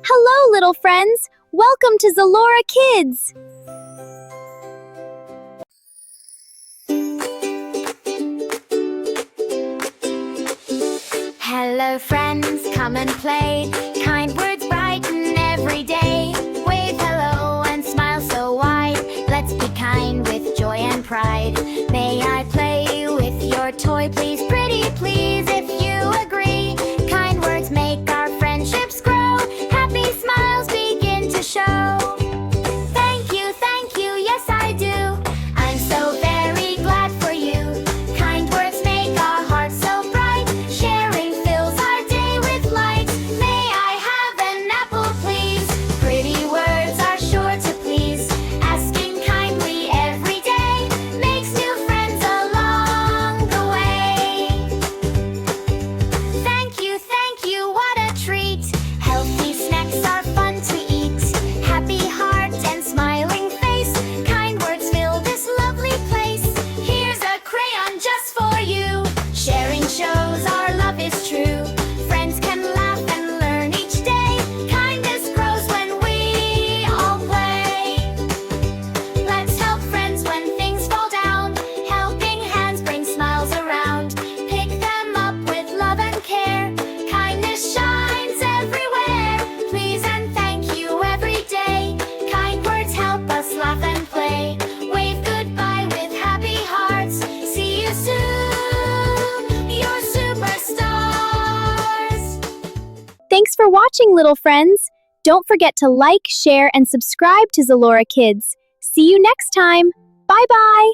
Hello, little friends! Welcome to Zelora Kids! Hello friends, come and play. Kind words brighten every day. Wave hello and smile so wide. Let's be kind with joy and pride. May I play with your toy, please? Pretty please, if you agree. Kind words make our friendships grow. Happy smiles begin to show. Thank you, yes I do. I'm so very glad for you. Kind words make our hearts so bright. Sharing fills our day with light. May I have an apple, please? Pretty words are sure to please. Asking kindly every day makes new friends along the way. Thank you, what a treat. Healthy snacks are fun to eat. Happy heart and smiling face. Kind words fill this lovely place. Here's a crayon just for you. Sharing shows our love is true. Friends can laugh and learn each day. Kindness grows when we all play. Let's help friends when things fall down. Helping hands bring smiles around. Pick them up with love and care. Kindness shines everywhere. Please and thank you every day. Kind words help us laugh and play. Wave goodbye with happy hearts. See you soon, you're superstars. Thanks for watching, little friends! Don't forget to like, share, and subscribe to Zelora Kids. See you next time! Bye-bye!